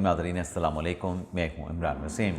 नाज़रीन अस्सलाम वालेकुम, मैं हूँ इमरान वसीम।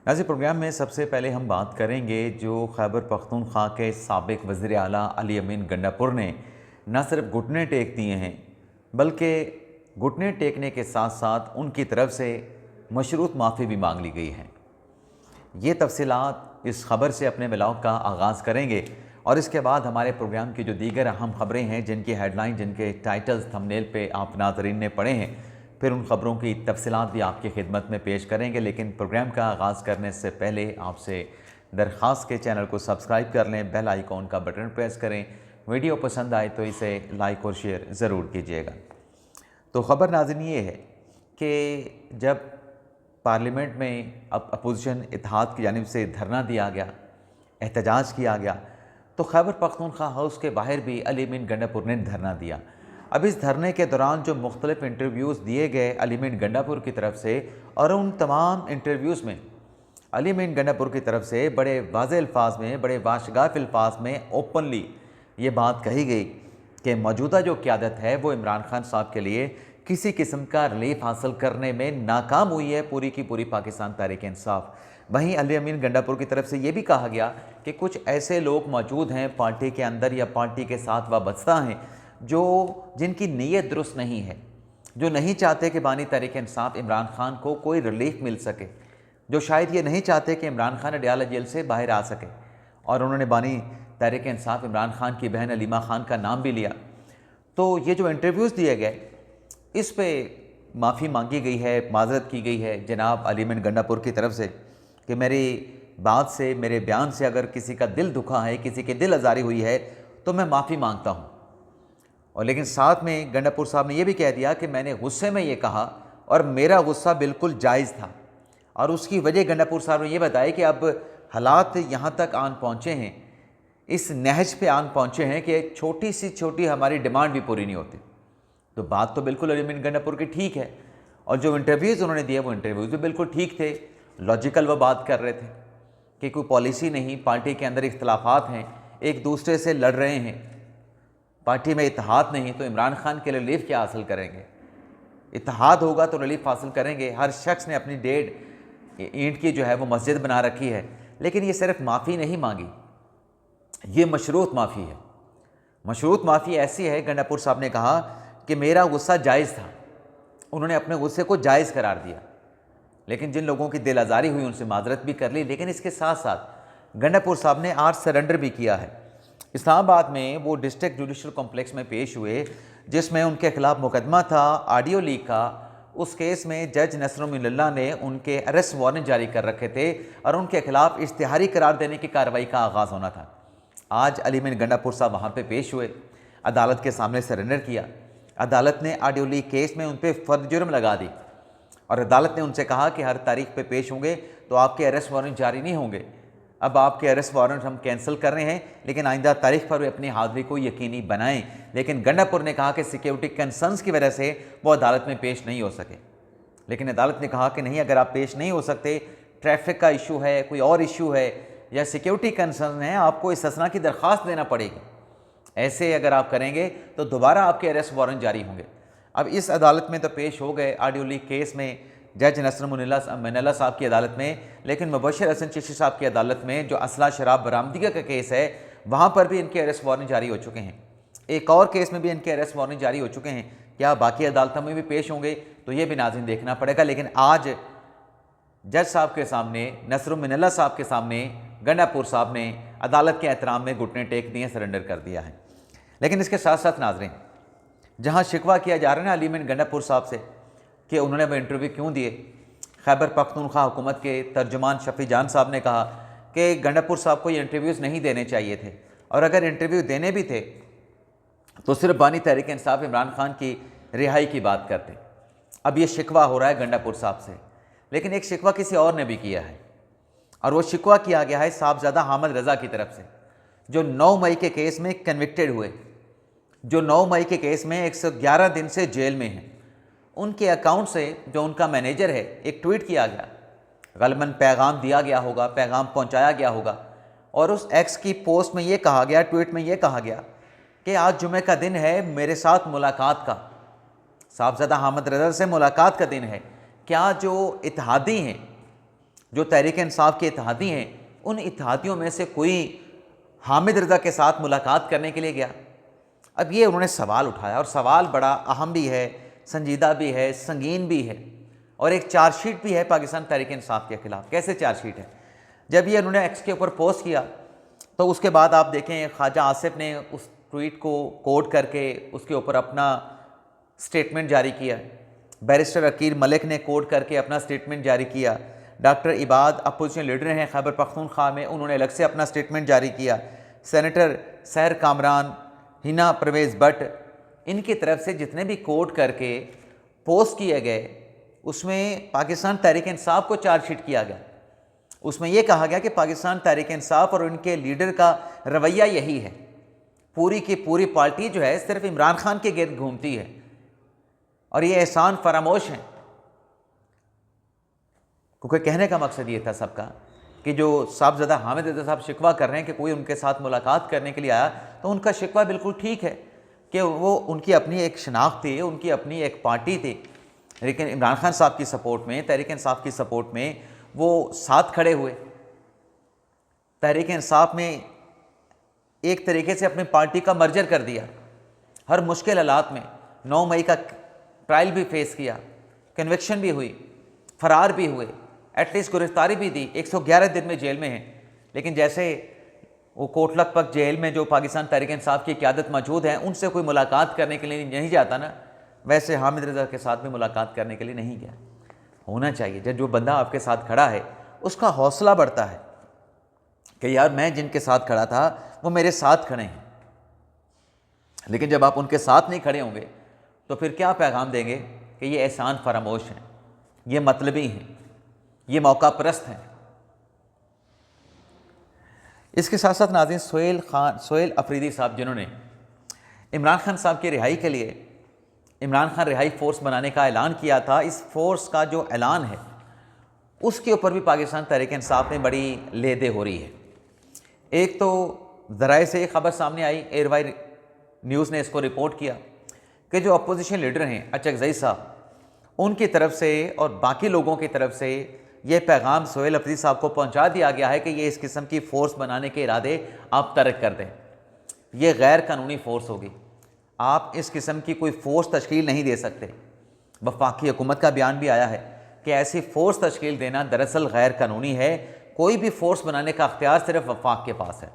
नाज़रीन, प्रोग्राम में सबसे पहले हम बात करेंगे जो खैबर पख्तूनख्वा के साबिक़ वज़ीर आला अली अमीन गंडापुर ने न सिर्फ घुटने टेक दिए हैं, बल्कि घुटने टेकने के साथ साथ उनकी तरफ से मशरूत माफ़ी भी मांग ली गई है। ये तफसीलात इस ख़बर से अपने ब्लॉग का आगाज़ करेंगे और इसके बाद हमारे प्रोग्राम की जो दीगर अहम ख़बरें हैं, जिनकी हेडलाइन, जिनके टाइटल्स थंबनेल पे आप नाज़रीन ने पढ़े हैं, फिर उन ख़बरों की तफसीलात भी आपकी खिदमत में पेश करेंगे। लेकिन प्रोग्राम का आगाज़ करने से पहले आपसे दरख्वास्त के चैनल को सब्सक्राइब कर लें, बेल आइकॉन का बटन प्रेस करें। वीडियो पसंद आए तो इसे लाइक और शेयर ज़रूर कीजिएगा। तो ख़बर नाज़रीन ये है कि जब पार्लियामेंट में अब अपोजिशन इत्तेहाद की जानिब से धरना दिया गया, एहतजाज किया गया, तो खैबर पख्तूनख्वा हाउस के बाहर भी अली अमीन गंडापुर ने धरना दिया। अब इस धरने के दौरान जो मुख्तलिफ इंटरव्यूज़ दिए गए अली अमीन गंडापुर की तरफ से, और उन तमाम इंटरव्यूज़ में अली अमीन गंडापुर की तरफ से बड़े वाज़ेह अल्फाज में, बड़े वाशगाफ अल्फाज में ओपनली ये बात कही गई कि मौजूदा जो क़यादत है वो इमरान खान साहब के लिए किसी किस्म का रिलीफ हासिल करने में नाकाम हुई है, पूरी की पूरी पाकिस्तान तहरीक इंसाफ। वहीं अली अमीन गंडापुर की तरफ से ये भी कहा गया कि कुछ ऐसे लोग मौजूद हैं पार्टी के अंदर या पार्टी के साथ वाबस्ता हैं जिनकी नीयत दुरुस्त नहीं है, जो नहीं चाहते कि बानी तहरीक इंसाफ इमरान खान को कोई रिलीफ मिल सके, जो शायद ये नहीं चाहते कि इमरान खान अडयाला जेल से बाहर आ सके। और उन्होंने बानी तहरीक इंसाफ इमरान खान की बहन अलीमा खान का नाम भी लिया। तो ये जो इंटरव्यूज़ दिए गए, इस पे माफ़ी मांगी गई है, माजरत की गई है जनाब अली अमीन गंडापुर की तरफ से कि मेरी बात से, मेरे बयान से अगर किसी का दिल दुखा है, किसी की दिल आज़ारी हुई है, तो मैं माफ़ी मांगता हूँ। और लेकिन साथ में गंडापुर साहब ने यह भी कह दिया कि मैंने गुस्से में ये कहा और मेरा गुस्सा बिल्कुल जायज़ था। और उसकी वजह गंडापुर साहब ने यह बताया कि अब हालात यहाँ तक आन पहुँचे हैं, इस नहज पे आन पहुँचे हैं कि छोटी सी छोटी हमारी डिमांड भी पूरी नहीं होती। तो बात तो बिल्कुल अली अमीन गंडापुर की ठीक है, और जो इंटरव्यूज़ उन्होंने दिए वो इंटरव्यूज़ भी बिल्कुल ठीक थे, लॉजिकल वो बात कर रहे थे कि कोई पॉलिसी नहीं, पार्टी के अंदर इख्तलाफात हैं, एक दूसरे से लड़ रहे हैं, पार्टी में इत्तेहाद नहीं, तो इमरान खान के लिए रिलीफ क्या हासिल करेंगे? इत्तेहाद होगा तो रिलीफ हासिल करेंगे। हर शख्स ने अपनी 1.5 ईंट की जो है वो मस्जिद बना रखी है, लेकिन ये सिर्फ माफ़ी नहीं मांगी, ये मशरूत माफ़ी है। मशरूत माफ़ी ऐसी है, गंडापुर साहब ने कहा कि मेरा गुस्सा जायज़ था, उन्होंने अपने गुस्से को जायज़ करार दिया। लेकिन जिन लोगों की दिल आज़ारी हुई उनसे माजरत भी कर ली, लेकिन इसके साथ साथ गंडापुर साहब ने आज सरेंडर भी किया है। इस्लामाबाद में वो डिस्ट्रिक्ट जुडिशल कॉम्प्लेक्स में पेश हुए जिसमें उनके खिलाफ मुकदमा था ऑडियो लीक का। उस केस में जज नसरुल्लाह ने उनके अरेस्ट वारंट जारी कर रखे थे और उनके खिलाफ इश्तिहारी करार देने की कार्रवाई का आगाज़ होना था। आज अली अमीन गंडापुर साहब वहाँ पे पेश हुए, अदालत के सामने सरेंडर किया। अदालत ने ऑडियो लीक केस में उन पर फर्द जुर्म लगा दी और अदालत ने उनसे कहा कि हर तारीख पे पेश होंगे तो आपके अरेस्ट वारंट जारी नहीं होंगे। अब आपके अरेस्ट वारंट हम कैंसिल कर रहे हैं, लेकिन आइंदा तारीख पर वे अपनी हाज़िरी को यकीनी बनाएं। लेकिन गंडापुर ने कहा कि सिक्योरिटी कंसर्न्स की वजह से वो अदालत में पेश नहीं हो सके। लेकिन अदालत ने कहा कि नहीं, अगर आप पेश नहीं हो सकते, ट्रैफिक का इशू है, कोई और इशू है या सिक्योरिटी कंसर्न है, आपको इस्तिस्ना की दरख्वास्त देना पड़ेगी। ऐसे अगर आप करेंगे तो दोबारा आपके अरेस्ट वारंट जारी होंगे। अब इस अदालत में तो पेश हो गए ऑडियो लीक केस में जज नसरुल्लाह साहब की अदालत में, लेकिन मुबशर हसन चिश्ती साहब की अदालत में जो असला शराब बरामदगी का केस है, वहाँ पर भी इनके अरेस्ट वारंट जारी हो चुके हैं। एक और केस में भी इनके अरेस्ट वारंट जारी हो चुके हैं। क्या बाकी अदालतों में भी पेश होंगे, तो ये भी नाज़रीन देखना पड़ेगा। लेकिन आज जज साहब के सामने, नसरुल्लाह साहब के सामने गंडापुर साहब ने अदालत के एहतराम में घुटने टेक दिए, सरेंडर कर दिया है। लेकिन इसके साथ साथ नाज़रीन, जहाँ शिकवा किया जा रहा है ना अली अमीन गंडापुर साहब से कि उन्होंने वो इंटरव्यू क्यों दिए, खैबर पख्तूनख्वा हुकूमत के तर्जुमान शफी जान साहब ने कहा कि गंडापुर साहब को ये इंटरव्यूज़ नहीं देने चाहिए थे, और अगर इंटरव्यू देने भी थे तो सिर्फ बानी तहरीक इंसाफ इमरान खान की रिहाई की बात करते। अब ये शिकवा हो रहा है गंडापुर साहब से, लेकिन एक शिकवा किसी और ने भी किया है, और वो शिकवा किया गया है साहबजादा हामिद रज़ा की तरफ से, जो 9 मई के केस में कन्विक्टेड हुए, जो 9 मई के केस में 111 दिन से जेल में हैं। उनके अकाउंट से जो उनका मैनेजर है, एक ट्वीट किया गया, गलबन पैगाम दिया गया होगा, पैगाम पहुंचाया गया होगा, और उस एक्स की पोस्ट में ये कहा गया, ट्वीट में ये कहा गया कि आज जुमे का दिन है, मेरे साथ मुलाकात का, साहबजादा हामिद रज़ा से मुलाकात का दिन है, क्या जो इत्तेहादी हैं, जो तहरीक इंसाफ के इत्तेहादी हैं, उन इत्तेहादियों में से कोई हामिद रज़ा के साथ मुलाकात करने के लिए गया? अब ये उन्होंने सवाल उठाया, और सवाल बड़ा अहम भी है, संजीदा भी है, संगीन भी है, और एक चार्जशीट भी है पाकिस्तान तहरीक इंसाफ के ख़िलाफ़। कैसे चार्जशीट है? जब ये उन्होंने एक्स के ऊपर पोस्ट किया तो उसके बाद आप देखें ख्वाजा आसिफ ने उस ट्वीट को कोड करके उसके ऊपर अपना स्टेटमेंट जारी किया। बैरिस्टर अकील मलिक ने कोड करके अपना स्टेटमेंट जारी किया। डॉक्टर इबाद अपोजिशन लीडर हैं खैबर पख्तूनख्वा में, उन्होंने अलग से अपना स्टेटमेंट जारी किया। सेनेटर सहर कामरान, हिना परवेज़ भट्ट, इनकी तरफ से जितने भी कोड करके पोस्ट किए गए उसमें पाकिस्तान तहरीक इंसाफ को चार्जशीट किया गया। उसमें यह कहा गया कि पाकिस्तान तहरीक इंसाफ और उनके लीडर का रवैया यही है, पूरी की पूरी पार्टी जो है सिर्फ इमरान खान के गिर्द घूमती है और ये एहसान फरामोश हैं। क्योंकि कहने का मकसद ये था सबका कि जो साहबज़ादा हामिद रज़ा साहब शिकवा कर रहे हैं कि कोई उनके साथ मुलाकात करने के लिए आया, तो उनका शिकवा बिल्कुल ठीक है कि वो उनकी अपनी एक शनाख्त थी, उनकी अपनी एक पार्टी थी, लेकिन इमरान खान साहब की सपोर्ट में, तहरीक इंसाफ की सपोर्ट में वो साथ खड़े हुए। तहरीक इंसाफ में एक तरीके से अपनी पार्टी का मर्जर कर दिया, हर मुश्किल हालात में 9 मई का ट्रायल भी फेस किया, कन्विक्शन भी हुई, फरार भी हुए, एटलीस्ट गिरफ्तारी भी दी, 111 दिन में जेल में हैं। लेकिन जैसे वो कोट लखपत जेल में जो पाकिस्तान तहरीक इंसाफ की क़यादत मौजूद है, उनसे कोई मुलाकात करने के लिए नहीं जाता ना, वैसे हामिद रज़ा के साथ भी मुलाकात करने के लिए नहीं गया। होना चाहिए जब जो बंदा आपके साथ खड़ा है उसका हौसला बढ़ता है कि यार मैं जिनके साथ खड़ा था वो मेरे साथ खड़े हैं। लेकिन जब आप उनके साथ नहीं खड़े होंगे तो फिर क्या पैगाम देंगे कि ये एहसान फरामोश हैं, ये मतलबी हैं, ये मौका परस्त हैं। इसके साथ साथ नाज़रीन, सोहेल अफरीदी साहब जिन्होंने इमरान खान साहब की रिहाई के लिए इमरान खान रिहाई फोर्स बनाने का ऐलान किया था, इस फोर्स का जो ऐलान है उसके ऊपर भी पाकिस्तान तहरीक इंसाफ में बड़ी लेदे हो रही है। एक तो ज़राए से एक खबर सामने आई, एयरवाई न्यूज़ ने इसको रिपोर्ट किया कि जो अपोजिशन लीडर हैं अचकज़ई साहब, उनकी तरफ से और बाकी लोगों की तरफ से ये पैगाम सोहेल अफरीदी साहब को पहुंचा दिया गया है कि ये इस किस्म की फ़ोर्स बनाने के इरादे आप तर्क कर दें, ये गैर कानूनी फ़ोर्स होगी, आप इस किस्म की कोई फ़ोर्स तश्कील नहीं दे सकते। वफाकी हुकूमत का बयान भी आया है कि ऐसी फ़ोर्स तश्कील देना दरअसल गैर कानूनी है, कोई भी फ़ोर्स बनाने का अख्तियार सिर्फ वफाक के पास है।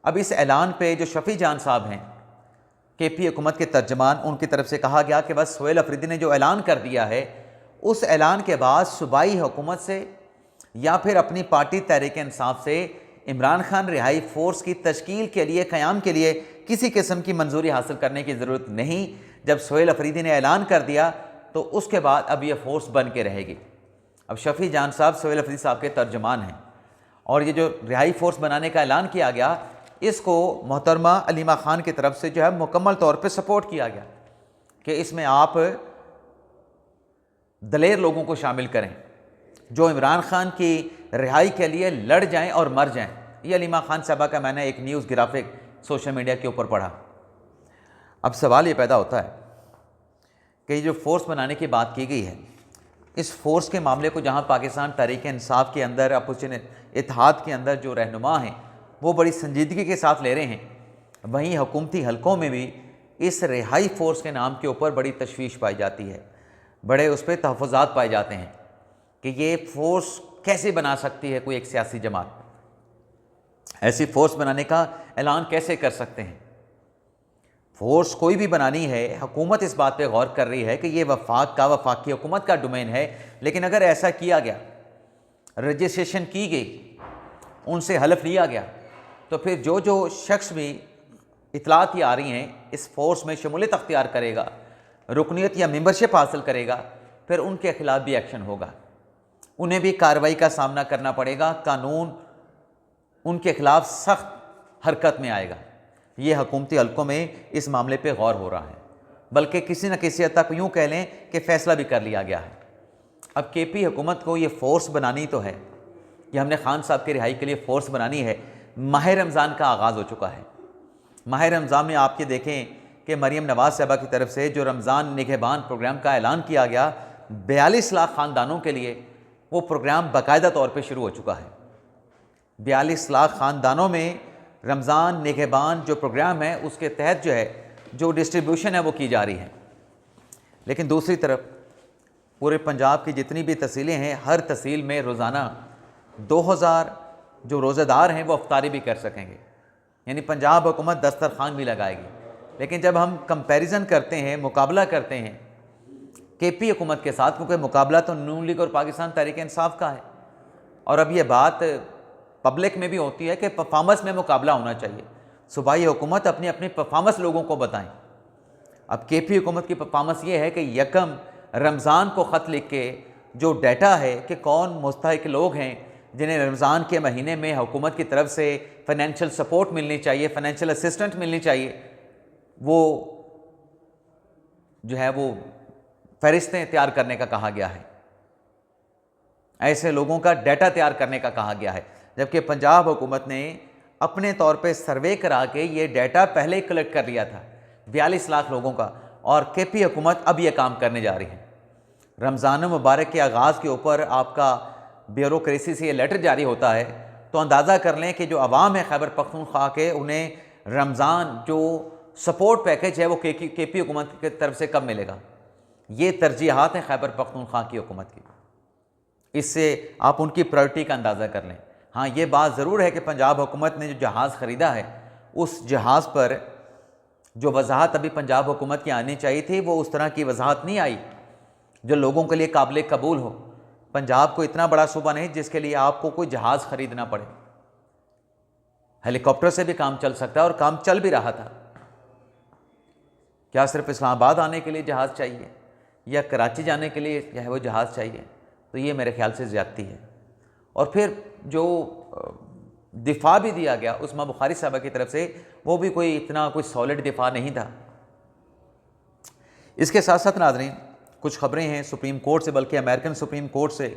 अब इस ऐलान पे जो शफ़ी जान साहब हैं, KP हुकूमत के तर्जमान, उनकी तरफ से कहा गया कि बस सोहेल अफरीदी ने जो ऐलान कर दिया है, उस ऐलान के बाद सूबाई हुकूमत से या फिर अपनी पार्टी तहरीक इंसाफ से इमरान खान रिहाई फ़ोर्स की तश्कील के लिए, क़याम के लिए किसी किस्म की मंजूरी हासिल करने की ज़रूरत नहीं। जब सोहेल अफरीदी ने ऐलान कर दिया तो उसके बाद अब यह फ़ोर्स बन के रहेगी। अब शफ़ी जान साहब सोहेल अफरीदी साहब के तर्जमान हैं और ये जो रिहाई फ़ोर्स बनाने का ऐलान किया गया, इसको मोहतरमा अलीमा ख़ान की तरफ से जो है मुकम्मल तौर पे सपोर्ट किया गया कि इसमें आप दलेर लोगों को शामिल करें जो इमरान खान की रिहाई के लिए लड़ जाएं और मर जाएं। ये अलीमा ख़ान साहबा का मैंने एक न्यूज़ ग्राफिक सोशल मीडिया के ऊपर पढ़ा। अब सवाल ये पैदा होता है कि जो फ़ोर्स बनाने की बात की गई है, इस फ़ोर्स के मामले को जहाँ पाकिस्तान तहरीक इंसाफ के अंदर, अपोजिशन इत्तेहाद के अंदर जो रहनुमा हैं वो बड़ी संजीदगी के साथ ले रहे हैं, वहीं हुकूमती हलकों में भी इस रिहाई फ़ोर्स के नाम के ऊपर बड़ी तशवीश पाई जाती है, बड़े उस पर तहफ़्फ़ुज़ात पाए जाते हैं कि ये फ़ोर्स कैसे बना सकती है कोई एक सियासी जमात, ऐसी फ़ोर्स बनाने का ऐलान कैसे कर सकते हैं। फ़ोर्स कोई भी बनानी है, हुकूमत इस बात पे गौर कर रही है कि ये वफाकी हुकूमत का डोमेन है, लेकिन अगर ऐसा किया गया, रजिस्ट्रेशन की गई, उनसे हलफ लिया गया, तो फिर जो जो शख्स भी इतलात आ रही हैं इस फ़ोर्स में शमूलियत अख्तियार करेगा, रुकनीत या मेंबरशिप हासिल करेगा, फिर उनके ख़िलाफ़ भी एक्शन होगा, उन्हें भी कार्रवाई का सामना करना पड़ेगा, कानून उनके ख़िलाफ़ सख्त हरकत में आएगा। ये हुकूमती हलकों में इस मामले पे गौर हो रहा है, बल्कि किसी न किसी हद तक यूँ कह लें कि फ़ैसला भी कर लिया गया है। अब KP हुकूमत को ये फ़ोर्स बनानी तो है कि हमने खान साहब की रिहाई के लिए फ़ोर्स बनानी है। माह रमज़ान का आगाज़ हो चुका है। माह रमज़ान में आप ये देखें कि मरीम नवाज़ साहबा की तरफ से जो रमज़ान निगहबान प्रोग्राम का ऐलान किया गया, 42 लाख ख़ानदानों के लिए वो प्रोग्राम बाकायदा तौर पे शुरू हो चुका है। 42 लाख ख़ानदानों में रमज़ान निगहबान जो प्रोग्राम है उसके तहत जो है जो डिस्ट्रीब्यूशन है वो की जा रही है। लेकिन दूसरी तरफ पूरे पंजाब की जितनी भी तहसीलें हैं, हर तहसील में रोज़ाना 2000 जो रोज़ेदार हैं वो अफ्तारी भी कर सकेंगे, यानी पंजाब हुकूमत दस्तरखान भी लगाएगी। लेकिन जब हम कंपैरिजन करते हैं, मुकाबला करते हैं केपी हुकूमत के साथ, क्योंकि मुकाबला तो नून लीग और पाकिस्तान तहरीक इंसाफ का है, और अब ये बात पब्लिक में भी होती है कि परफॉर्मेंस में मुकाबला होना चाहिए। सूबाई हुकूमत अपनी अपनी परफॉर्मेंस लोगों को बताएं। अब केपी हुकूमत की परफॉर्मेंस ये है कि यकम रमज़ान को ख़त लिख के जो डाटा है कि कौन मुस्तहिक लोग हैं जिन्हें रमज़ान के महीने में हुकूमत की तरफ से फ़ाइनेंशियल सपोर्ट मिलनी चाहिए, फ़ाइनेंशियल असिस्टेंट मिलनी चाहिए, वो जो है वो फहरिस्तें तैयार करने का कहा गया है, ऐसे लोगों का डाटा तैयार करने का कहा गया है। जबकि पंजाब हुकूमत ने अपने तौर पे सर्वे करा के ये डाटा पहले ही कलेक्ट कर लिया था 42 लाख लोगों का, और केपी हुकूमत अब ये काम करने जा रही है। रमज़ान मुबारक के आगाज़ के ऊपर आपका ब्यूरोक्रेसी से ये लेटर जारी होता है, तो अंदाज़ा कर लें कि जो अवाम है खैबर पख्तूनख्वा के, उन्हें रमज़ान जो सपोर्ट पैकेज है वो केपी हुकूमत की तरफ से कब मिलेगा। ये तरजीहात हैं खैबर पख्तूनख्वा की हुकूमत की, इससे आप उनकी प्रायोरिटी का अंदाज़ा कर लें। हाँ, ये बात ज़रूर है कि पंजाब हुकूमत ने जो जहाज़ ख़रीदा है उस जहाज़ पर जो वजाहत अभी पंजाब हुकूमत की आनी चाहिए थी वो उस तरह की वजाहत नहीं आई जो लोगों के लिए काबिल कबूल हो। पंजाब को इतना बड़ा सूबा नहीं जिसके लिए आपको कोई जहाज़ ख़रीदना पड़े, हेलीकॉप्टर से भी काम चल सकता है और काम चल भी रहा था। क्या सिर्फ इस्लामाबाद आने के लिए जहाज़ चाहिए या कराची जाने के लिए जो है वो जहाज़ चाहिए? तो ये मेरे ख्याल से ज़्यादती है। और फिर जो दिफा भी दिया गया उस्मा बुखारी साहबा की तरफ से, वो भी कोई इतना कोई सॉलिड दिफा नहीं था। इसके साथ साथ नाज़रीन कुछ ख़बरें हैं सुप्रीम कोर्ट से, बल्कि अमेरिकन सुप्रीम कोर्ट से,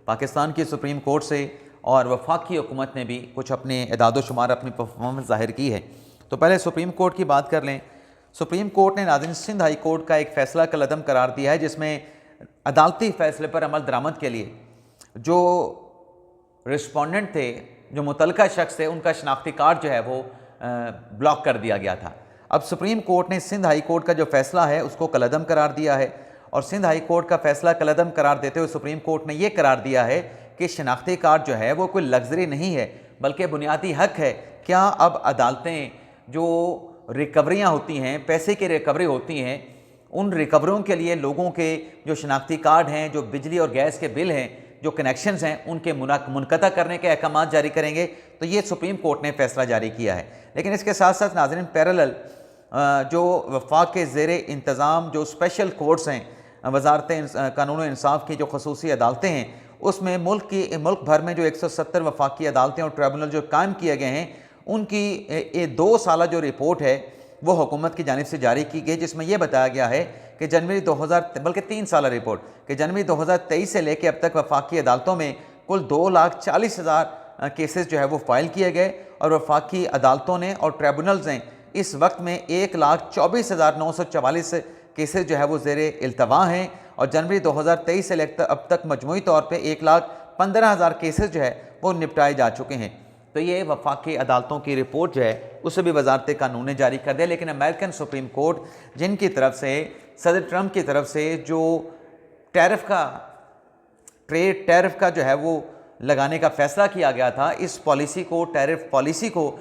पाकिस्तान की सुप्रीम कोर्ट से, और वफाकी हुकूमत ने भी कुछ अपने इदाद शुमार अपनी परफॉर्मेंस ज़ाहिर की है। तो पहले सुप्रीम कोर्ट की बात कर लें। सुप्रीम कोर्ट ने नाज़रीन सिंध हाई कोर्ट का एक फ़ैसला कलअदम करार दिया है, जिसमें अदालती फ़ैसले पर अमल दरामद के लिए जो रिस्पोंडेंट थे, जो मुतलका शख्स थे, उनका शनाख्ती कार्ड जो है वो ब्लॉक कर दिया गया था। अब सुप्रीम कोर्ट ने सिंध हाई कोर्ट का जो फ़ैसला है उसको कलअदम करार दिया है, और सिंध हाई कोर्ट का फ़ैसला कलअदम करार देते हुए सुप्रीम कोर्ट ने यह करार दिया है कि शनाख्ती कार्ड जो है वो कोई लग्जरी नहीं है बल्कि बुनियादी हक है। क्या अब अदालतें जो रिकवरियाँ होती हैं, पैसे की रिकवरी होती हैं, उन रिकवरियों के लिए लोगों के जो शनाख्ती कार्ड हैं, जो बिजली और गैस के बिल हैं, जो कनेक्शंस हैं, उनके मुनक़ता करने के अहकाम जारी करेंगे। तो ये सुप्रीम कोर्ट ने फ़ैसला जारी किया है। लेकिन इसके साथ साथ नाज़रीन पैरेलल जो वफाक के ज़ेरे इंतज़ाम जो स्पेशल कोर्ट्स हैं, वजारत कानून और इंसाफ की जो खसूसी अदालतें हैं, उसमें मुल्क भर में जो 170 वफाकी अदालतें और ट्रिब्यूनल जो कायम किए गए हैं, उनकी ये 2 साला जो रिपोर्ट है वो हुकूमत की जानिब से जारी की गई, जिसमें यह बताया गया है कि जनवरी 2000 बल्कि 3 साला रिपोर्ट कि जनवरी 2023 से लेकर अब तक वफाकी अदालतों में कुल 2,40,000 केसेस जो है वो फाइल किए गए, और वफाकी अदालतों ने और ट्रिब्यूनल्स ने इस वक्त में 1,24,944 केसेस जो है वो ज़ेरे इल्तवा हैं, और जनवरी 2023 से लेकर अब तक मजमूई तौर पे 1,15,000 केसेस जो है वो निपटाए जा चुके हैं। तो ये वफाकी अदालतों की रिपोर्ट जो है उसे भी वजारत कानून ने जारी कर दिया। लेकिन अमेरिकन सुप्रीम कोर्ट, जिनकी तरफ से सदर ट्रंप की तरफ से जो ट्रेड टैरिफ का जो है वो लगाने का फ़ैसला किया गया था, इस पॉलिसी को, टैरिफ पॉलिसी को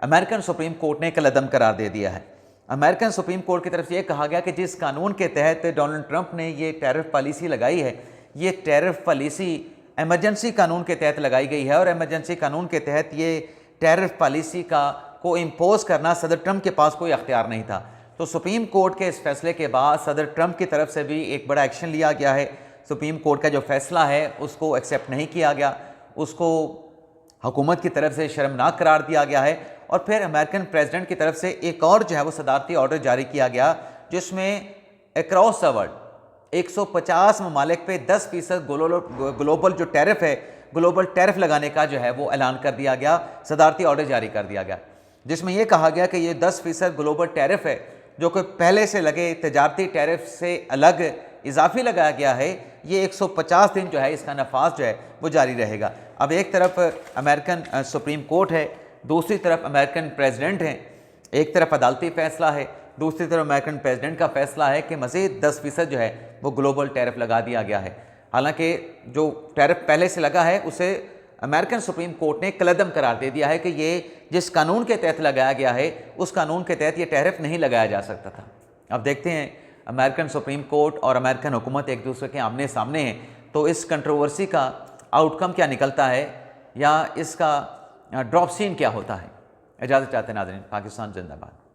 अमेरिकन सुप्रीम कोर्ट ने कलअदम करार दे दिया है। अमेरिकन सुप्रीम कोर्ट की तरफ से ये कहा गया कि जिस कानून के तहत डोनाल्ड ट्रंप ने ये टैरिफ पॉलिसी लगाई है, ये टैरिफ पॉलिसी एमरजेंसी कानून के तहत लगाई गई है, और एमरजेंसी कानून के तहत ये टैरिफ पॉलिसी को इम्पोज करना सदर ट्रंप के पास कोई अख्तियार नहीं था। तो सुप्रीम कोर्ट के इस फैसले के बाद सदर ट्रंप की तरफ से भी एक बड़ा एक्शन लिया गया है। सुप्रीम कोर्ट का जो फैसला है उसको एक्सेप्ट नहीं किया गया, उसको हुकूमत की तरफ से शर्मनाक करार दिया गया है। और फिर अमेरिकन प्रेसिडेंट की तरफ से एक और जो है वो सदारती ऑर्डर जारी किया गया, जिसमें अक्रॉस द वर्ल्ड 150 ममालिक पे 10% ग्लोबल जो टैरिफ है, ग्लोबल टैरिफ लगाने का जो है वो ऐलान कर दिया गया, सदारती ऑर्डर जारी कर दिया गया, जिसमें यह कहा गया कि ये 10% ग्लोबल टैरिफ है जो कि पहले से लगे तजारती टैरिफ से अलग इजाफी लगाया गया है, ये 150 दिन जो है इसका नफाज जो है वो जारी रहेगा। अब एक तरफ अमेरिकन सुप्रीम कोर्ट है, दूसरी तरफ अमेरिकन प्रेसिडेंट हैं, एक तरफ अदालती फ़ैसला है, दूसरी तरफ अमेरिकन प्रेसिडेंट का फ़ैसला है कि मज़ीद 10% जो है वो ग्लोबल टैरिफ लगा दिया गया है। हालांकि जो टैरिफ पहले से लगा है उसे अमेरिकन सुप्रीम कोर्ट ने कलअदम करार दे दिया है कि ये जिस कानून के तहत लगाया गया है उस कानून के तहत ये टैरिफ नहीं लगाया जा सकता था। अब देखते हैं अमेरिकन सुप्रीम कोर्ट और अमेरिकन हुकूमत एक दूसरे के आमने सामने हैं, तो इस कंट्रोवर्सी का आउटकम क्या निकलता है या इसका ड्रॉप सीन क्या होता है। इजाज़त चाहते हैं नाज़रीन। पाकिस्तान जिंदाबाद।